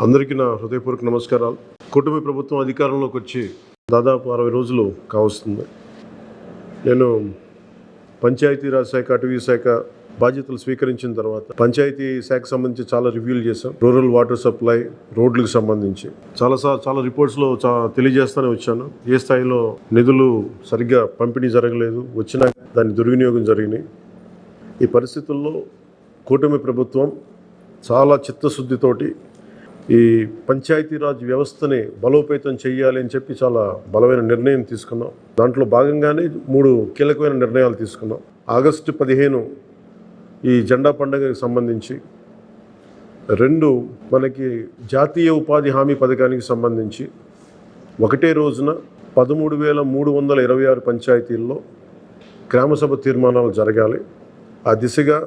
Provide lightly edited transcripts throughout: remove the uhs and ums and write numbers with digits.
అందరికీ నా హృదయపూర్వక నమస్కారాలు. కూటమి ప్రభుత్వం అధికారంలోకి వచ్చి దాదాపు 60 రోజులు కావస్తుంది. నేను పంచాయతీరాజ్ శాఖ, అటవీ శాఖ బాధ్యతలు స్వీకరించిన తర్వాత పంచాయతీ శాఖకు సంబంధించి చాలా రివ్యూలు చేశాం. రూరల్ వాటర్ సప్లై, రోడ్లకు సంబంధించి చాలా రిపోర్ట్స్లో తెలియజేస్తూనే వచ్చాను. ఏ స్థాయిలో నిధులు సరిగ్గా పంపిణీ జరగలేదు, వచ్చినా దాని దుర్వినియోగం జరిగినాయి. ఈ పరిస్థితుల్లో కూటమి ప్రభుత్వం చాలా చిత్తశుద్ధితోటి ఈ పంచాయతీరాజ్ వ్యవస్థని బలోపేతం చేయాలి అని చెప్పి చాలా బలమైన నిర్ణయం తీసుకున్నాం. దాంట్లో భాగంగానే 3 కీలకమైన నిర్ణయాలు తీసుకున్నాం. ఆగస్టు 15 ఈ జెండా పండుగకి సంబంధించి, 2 మనకి జాతీయ ఉపాధి హామీ పథకానికి సంబంధించి ఒకటే రోజున 13,326 పంచాయతీల్లో గ్రామసభ తీర్మానాలు జరగాలి. ఆ దిశగా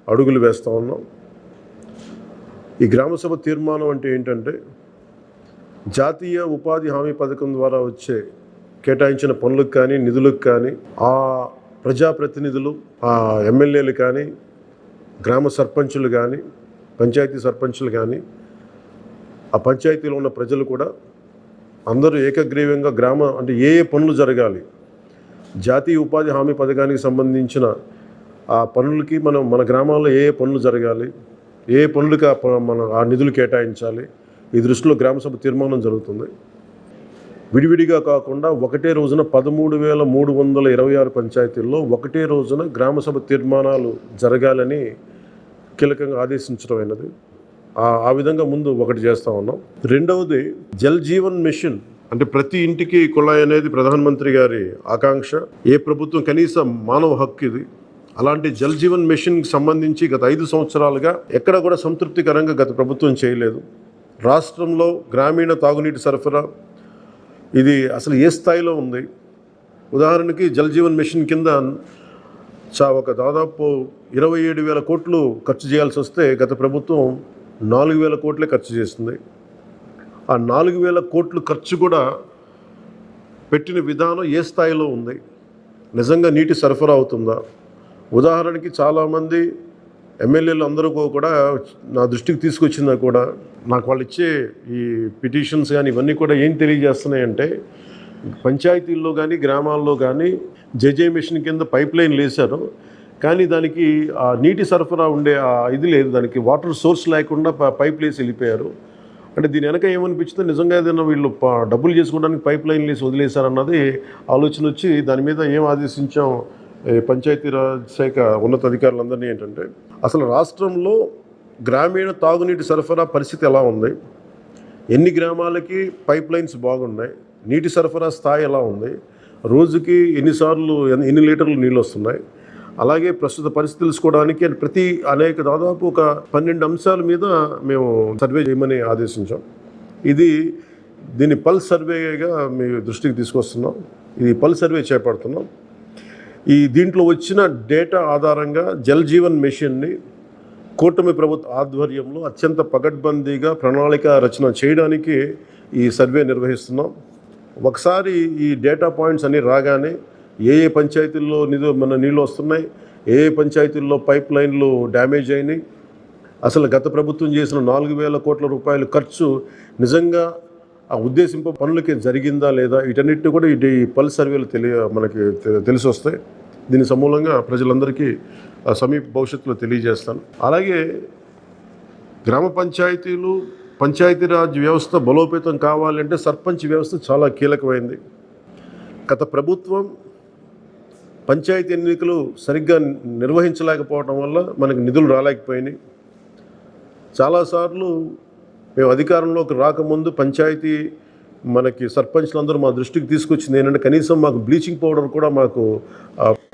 అడుగులు వేస్తూ ఉన్నాం. ఈ గ్రామసభ తీర్మానం అంటే ఏంటంటే, జాతీయ ఉపాధి హామీ పథకం ద్వారా వచ్చే కేటాయించిన పనులకు కానీ, నిధులకు కానీ, ఆ ప్రజాప్రతినిధులు, ఆ ఎమ్మెల్యేలు కానీ, గ్రామ సర్పంచులు కానీ, పంచాయతీ సర్పంచులు కానీ, ఆ పంచాయతీలో ఉన్న ప్రజలు కూడా అందరూ ఏకగ్రీవంగా అంటే ఏ పనులు జరగాలి, జాతీయ ఉపాధి హామీ పథకానికి సంబంధించిన ఆ పనులకి మన గ్రామాల్లో ఏ పనులు జరగాలి, ఏ పనులకి ఆ నిధులు కేటాయించాలి, ఈ దృష్టిలో గ్రామసభ తీర్మానం జరుగుతుంది. విడివిడిగా కాకుండా ఒకటే రోజున 13,326 పంచాయతీల్లో ఒకటే రోజున గ్రామసభ తీర్మానాలు జరగాలని కీలకంగా ఆదేశించడమైనది. ఆ విధంగా ముందు ఒకటి చేస్తూ ఉన్నాం. రెండవది జల్ జీవన్ మిషన్. అంటే ప్రతి ఇంటికి కుళాయి అనేది ప్రధానమంత్రి గారి ఆకాంక్ష. ఏ ప్రభుత్వం కనీసం మానవ హక్కు ఇది. అలాంటి జల్ జీవన్ మిషన్కి సంబంధించి గత 5 సంవత్సరాలుగా ఎక్కడ కూడా సంతృప్తికరంగా గత ప్రభుత్వం చేయలేదు. రాష్ట్రంలో గ్రామీణ తాగునీటి సరఫరా ఇది అసలు ఏ స్థాయిలో ఉంది? ఉదాహరణకి జల్ జీవన్ మిషన్ కింద ఒక దాదాపు 27,000 కోట్లు ఖర్చు చేయాల్సి వస్తే గత ప్రభుత్వం 4,000 కోట్లే ఖర్చు చేస్తుంది. ఆ 4,000 కోట్లు ఖర్చు కూడా పెట్టిన విధానం ఏ స్థాయిలో ఉంది? నిజంగా నీటి సరఫరా అవుతుందా? ఉదాహరణకి చాలామంది ఎమ్మెల్యేలు అందరూ కూడా నా దృష్టికి తీసుకొచ్చిందా కూడా, నాకు వాళ్ళు ఇచ్చే ఈ పిటిషన్స్ కానీ ఇవన్నీ కూడా ఏం తెలియజేస్తున్నాయంటే, పంచాయతీల్లో కానీ గ్రామాల్లో కానీ జేజే మిషన్ కింద పైప్ లైన్లు వేశారు, కానీ దానికి ఆ నీటి సరఫరా ఉండే ఇది లేదు, దానికి వాటర్ సోర్స్ లేకుండా పైప్ వేసి వెళ్ళిపోయారు. అంటే దీని వెనక ఏమనిపించిందో, నిజంగా ఏదైనా వీళ్ళు డబ్బులు చేసుకోవడానికి పైప్ లైన్లు వేసి వదిలేశారన్నది ఆలోచన వచ్చి దాని మీద ఏం ఆదేశించాం పంచాయతీరాజ్ శాఖ ఉన్నతాధికారులందరినీ ఏంటంటే, అసలు రాష్ట్రంలో గ్రామీణ తాగునీటి సరఫరా పరిస్థితి ఎలా ఉంది, ఎన్ని గ్రామాలకి పైప్ లైన్స్ బాగున్నాయి, నీటి సరఫరా స్థాయి ఎలా ఉంది, రోజుకి ఎన్ని లీటర్లు నీళ్ళు వస్తున్నాయి, అలాగే ప్రస్తుత పరిస్థితి తెలుసుకోవడానికి దాదాపు ఒక 12 అంశాల మీద మేము సర్వే చేయమని ఆదేశించాం. దీన్ని పల్స్ సర్వేగా మీ దృష్టికి తీసుకొస్తున్నాం. ఇది పల్స్ సర్వే చేపడుతున్నాం. దీంట్లో వచ్చిన డేటా ఆధారంగా జల్ జీవన్ మిషన్ని కూటమి ప్రభుత్వ ఆధ్వర్యంలో అత్యంత పకడ్బందీగా ప్రణాళిక రచన చేయడానికి ఈ సర్వే నిర్వహిస్తున్నాం. ఒకసారి ఈ డేటా పాయింట్స్ అన్నీ రాగానే ఏ పంచాయతీల్లో నీళ్ళు వస్తున్నాయి, ఏ పంచాయతీల్లో పైప్ లైన్లు డ్యామేజ్ అయినాయి, అసలు గత ప్రభుత్వం చేసిన 4,000 కోట్ల రూపాయల ఖర్చు నిజంగా ఆ ఉద్దేశింప పనులకి జరిగిందా లేదా, వీటన్నిటిని కూడా ఈ పల్స్ సర్వేలు మనకి తెలిసి వస్తాయి. దీని సమూలంగా ప్రజలందరికీ సమీప భవిష్యత్తులో తెలియజేస్తాను. అలాగే గ్రామ పంచాయతీలు, పంచాయతీరాజ్ వ్యవస్థ బలోపేతం కావాలంటే సర్పంచ్ వ్యవస్థ చాలా కీలకమైంది. గత ప్రభుత్వం పంచాయతీ ఎన్నికలు సరిగ్గా నిర్వహించలేకపోవడం వల్ల మనకు నిధులు రాలేకపోయినాయి. చాలాసార్లు మేము అధికారంలోకి రాకముందు పంచాయతీ మనకి సర్పంచ్లందరూ మా దృష్టికి తీసుకొచ్చింది ఏంటంటే, కనీసం మాకు బ్లీచింగ్ పౌడర్ కూడా మాకు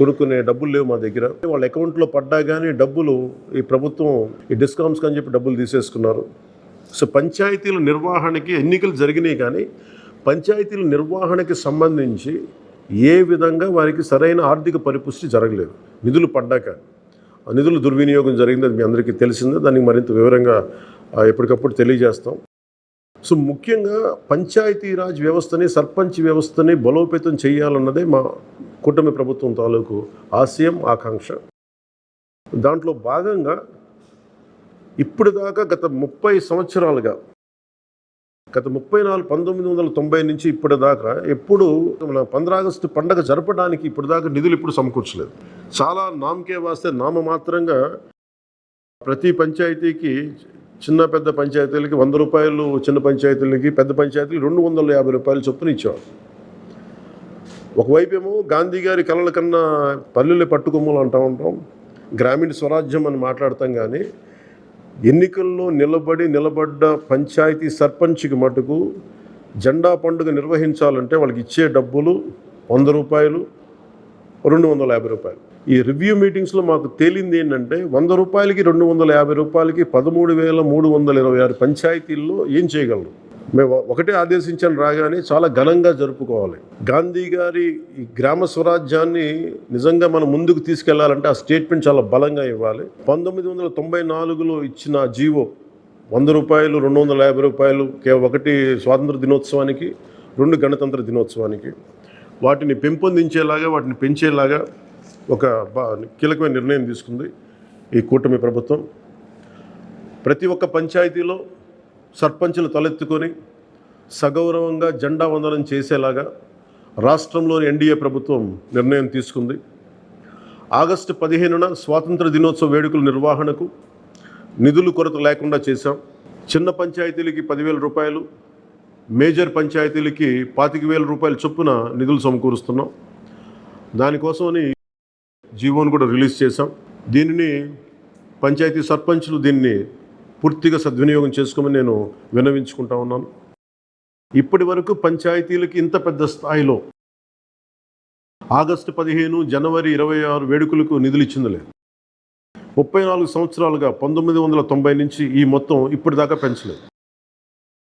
కొనుక్కునే డబ్బులు లేవు మా దగ్గర. వాళ్ళ అకౌంట్లో పడ్డా కానీ డబ్బులు ఈ ప్రభుత్వం ఈ డిస్కౌంట్స్కి అని చెప్పి డబ్బులు తీసేసుకున్నారు. సో పంచాయతీల నిర్వహణకి ఎన్నికలు జరిగినాయి, కానీ పంచాయతీల నిర్వహణకి సంబంధించి ఏ విధంగా వారికి సరైన ఆర్థిక పరిపుష్టి జరగలేదు. నిధులు పడ్డాక ఆ నిధులు దుర్వినియోగం జరిగింది, అది మీ అందరికీ తెలిసిందే. దానికి మరింత వివరంగా ఎప్పటికప్పుడు తెలియజేస్తాం. సో ముఖ్యంగా పంచాయతీరాజ్ వ్యవస్థని, సర్పంచ్ వ్యవస్థని బలోపేతం చేయాలన్నదే మా కూటమి ప్రభుత్వం తాలూకు ఆశయం, ఆకాంక్ష. దాంట్లో భాగంగా ఇప్పటిదాకా గత 30 సంవత్సరాలుగా గత 1990 నుంచి ఇప్పటిదాకా ఎప్పుడు మన 15 ఆగస్టు పండగ జరపడానికి ఇప్పటిదాకా నిధులు ఇప్పుడు సమకూర్చలేదు. చాలా నామకే వాస్తే నామమాత్రంగా ప్రతి పంచాయతీకి, చిన్న పెద్ద పంచాయతీలకి 100 రూపాయలు, చిన్న పంచాయతీలకి, పెద్ద పంచాయతీలకి 250 రూపాయలు చొప్పున ఇచ్చేవాడు. ఒకవైపేమో గాంధీ గారి కలల కన్నా పల్లెలు పట్టుకొమ్మలు అంటూ ఉంటాం, గ్రామీణ స్వరాజ్యం అని మాట్లాడతాం. కానీ ఎన్నికల్లో నిలబడ్డ పంచాయతీ సర్పంచ్కి మటుకు జెండా పండుగ నిర్వహించాలంటే వాళ్ళకి ఇచ్చే డబ్బులు 100 రూపాయలు, 250 రూపాయలు. ఈ రివ్యూ మీటింగ్స్లో మాకు తేలింది ఏంటంటే 100 రూపాయలకి 250 రూపాయలకి 13,326 పంచాయతీల్లో ఏం చేయగలరు? మేము ఒకటే ఆదేశించాను, రాగానే చాలా ఘనంగా జరుపుకోవాలి. గాంధీ గారి ఈ గ్రామ స్వరాజ్యాన్ని నిజంగా మనం ముందుకు తీసుకెళ్లాలంటే ఆ స్టేట్మెంట్ చాలా బలంగా ఇవ్వాలి. 1994లో ఇచ్చిన జీవో 100 రూపాయలు, 250 రూపాయలు, ఒకటి స్వాతంత్ర దినోత్సవానికి, 2 గణతంత్ర దినోత్సవానికి, వాటిని పెంపొందించేలాగా, వాటిని పెంచేలాగా ఒక కీలకమైన నిర్ణయం తీసుకుంది ఈ కూటమి ప్రభుత్వం. ప్రతి ఒక్క పంచాయతీలో సర్పంచులు తలెత్తుకొని సగౌరవంగా జెండా వందనం చేసేలాగా రాష్ట్రంలోని ఎన్డీఏ ప్రభుత్వం నిర్ణయం తీసుకుంది. ఆగస్టు 15న స్వాతంత్ర దినోత్సవ వేడుకల నిర్వహణకు నిధులు కొరత లేకుండా చేశాం. చిన్న పంచాయతీలకి 10,000 రూపాయలు, మేజర్ పంచాయతీలకి 25,000 రూపాయల చొప్పున నిధులు సమకూరుస్తున్నాం. దానికోసమని జీవోను కూడా రిలీజ్ చేశాం. దీనిని పంచాయతీ సర్పంచులు దీన్ని పూర్తిగా సద్వినియోగం చేసుకోమని నేను విన్నవించుకుంటా ఉన్నాను. ఇప్పటి వరకు పంచాయతీలకి ఇంత పెద్ద స్థాయిలో ఆగస్టు 15, జనవరి 26 వేడుకలకు నిధులు ఇచ్చింది లేదు. 34 సంవత్సరాలుగా 1990 నుంచి ఈ మొత్తం ఇప్పటిదాకా పెంచలేదు.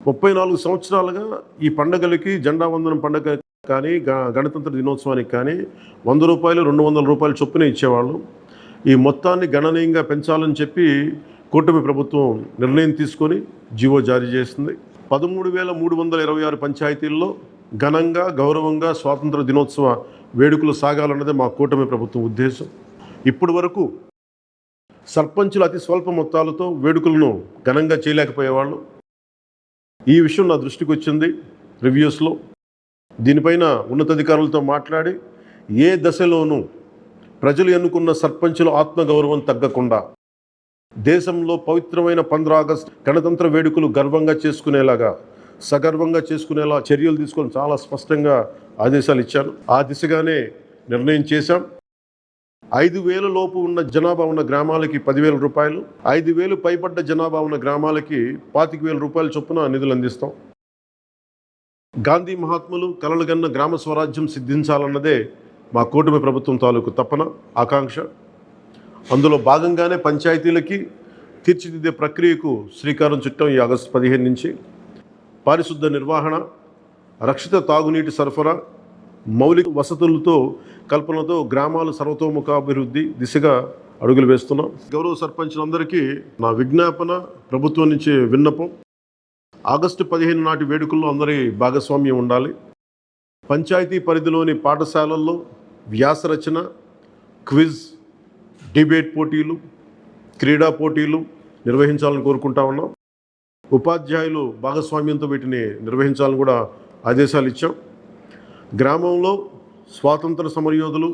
34 సంవత్సరాలుగా ఈ పండగలకి, జెండా వందనం పండగ కానీ, గణతంత్ర దినోత్సవానికి కానీ 100 రూపాయలు, 200 రూపాయలు చొప్పున ఇచ్చేవాళ్ళు. ఈ మొత్తాన్ని గణనీయంగా పెంచాలని చెప్పి కూటమి ప్రభుత్వం నిర్ణయం తీసుకొని జీవో జారీ చేసింది. 13,326 పంచాయతీల్లో ఘనంగా, గౌరవంగా స్వాతంత్ర దినోత్సవ వేడుకలు సాగాలన్నదే మా కూటమి ప్రభుత్వం ఉద్దేశం. ఇప్పటి వరకు సర్పంచులు అతి స్వల్ప మొత్తాలతో వేడుకలను ఘనంగా చేయలేకపోయేవాళ్ళు. ఈ విషయం నా దృష్టికి వచ్చింది రివ్యూస్లో. దీనిపైన ఉన్నతాధికారులతో మాట్లాడి ఏ దశలోనూ ప్రజలు ఎన్నుకున్న సర్పంచుల ఆత్మగౌరవం తగ్గకుండా దేశంలో పవిత్రమైన 15 ఆగస్టు గణతంత్ర వేడుకలు గర్వంగా చేసుకునేలాగా, సగర్వంగా చేసుకునేలా చర్యలు తీసుకొని చాలా స్పష్టంగా ఆదేశాలు ఇచ్చాను. ఆ దిశగానే నిర్ణయం చేశాం. 5,000 లోపు ఉన్న జనాభా ఉన్న గ్రామాలకి 10,000 రూపాయలు, 5,000 పైబడ్డ జనాభా ఉన్న గ్రామాలకి 25,000 రూపాయల చొప్పున నిధులు అందిస్తాం. గాంధీ మహాత్ములు కలలుగన్న గ్రామ స్వరాజ్యం సిద్ధించాలన్నదే మా కూటమి ప్రభుత్వం తాలూకు తపన, ఆకాంక్ష. అందులో భాగంగానే పంచాయతీలకి తీర్చిదిద్దే ప్రక్రియకు శ్రీకారం చుట్టాం. ఈ ఆగస్టు 15 నుంచి పారిశుద్ధ నిర్వహణ, రక్షిత తాగునీటి సరఫరా, మౌలిక వసతులతో కల్పనతో గ్రామాల సర్వతోముఖాభివృద్ధి దిశగా అడుగులు వేస్తున్నాం. గౌరవ సర్పంచులందరికీ నా విజ్ఞాపన, ప్రభుత్వం నుంచి విన్నపం, ఆగస్టు 15 నాటి వేడుకల్లో అందరి భాగస్వామ్యం ఉండాలి. పంచాయతీ పరిధిలోని పాఠశాలల్లో వ్యాసరచన, క్విజ్, డిబేట్ పోటీలు, క్రీడా పోటీలు నిర్వహించాలని కోరుకుంటా ఉన్నాం. ఉపాధ్యాయులు భాగస్వామ్యంతో వీటిని నిర్వహించాలని కూడా ఆదేశాలు ఇచ్చాం. గ్రామంలో స్వాతంత్ర సమరయోధులు,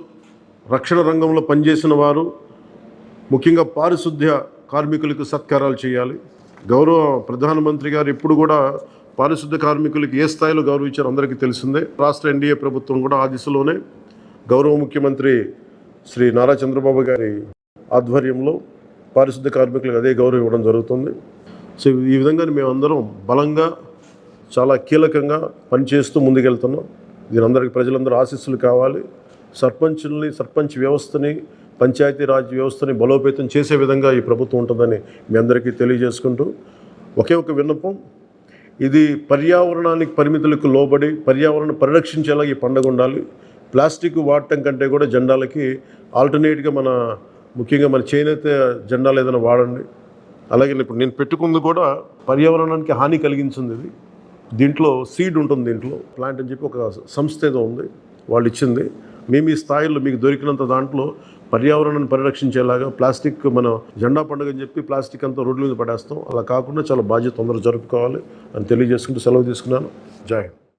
రక్షణ రంగంలో పనిచేసిన వారు, ముఖ్యంగా పారిశుద్ధ్య కార్మికులకు సత్కారాలు చేయాలి. గౌరవ ప్రధానమంత్రి గారు ఇప్పుడు కూడా పారిశుద్ధ్య కార్మికులకి ఏ స్థాయిలో గౌరవించారో అందరికీ తెలిసిందే. రాష్ట్ర ఎన్డీఏ ప్రభుత్వం కూడా ఆ దిశలోనే గౌరవ ముఖ్యమంత్రి శ్రీ నారా చంద్రబాబు గారి ఆధ్వర్యంలో పారిశుద్ధ్య కార్మికులకు అదే గౌరవం ఇవ్వడం జరుగుతుంది. సో ఈ విధంగా మేమందరం బలంగా, చాలా కీలకంగా పనిచేస్తూ ముందుకెళ్తున్నాం. దీని అందరికీ ప్రజలందరూ ఆశీస్సులు కావాలి. సర్పంచ్ వ్యవస్థని, పంచాయతీరాజ్ వ్యవస్థని బలోపేతం చేసే విధంగా ఈ ప్రభుత్వం ఉంటుందని మీ అందరికీ తెలియజేసుకుంటూ, ఒకే ఒక విన్నపం, ఇది పర్యావరణానికి పరిమితులకు లోబడి పర్యావరణ పరిరక్షించేలా ఈ పండుగ ఉండాలి. ప్లాస్టిక్ వాడటం కంటే కూడా జెండాలకి ఆల్టర్నేట్గా ముఖ్యంగా మన చేనేత జెండాలు ఏదైనా వాడండి. అలాగే ఇప్పుడు నేను పెట్టుకుంది కూడా పర్యావరణానికి హాని కలిగించింది. ఇది దీంట్లో సీడ్ ఉంటుంది, దీంట్లో ప్లాంట్ అని చెప్పి ఒక సంస్థ ఏదో ఉంది, వాళ్ళు ఇచ్చింది. మేము ఈ స్థాయిలో మీకు దొరికినంత దాంట్లో పర్యావరణాన్ని పరిరక్షించేలాగా ప్లాస్టిక్ మన జెండా పండుగ అని చెప్పి ప్లాస్టిక్ అంతా రోడ్ల మీద పడేస్తాం. అలా కాకుండా చాలా బాధ్యత తొందరగా జరుపుకోవాలి అని తెలియజేసుకుంటూ సెలవు తీసుకున్నాను. జై హింద్.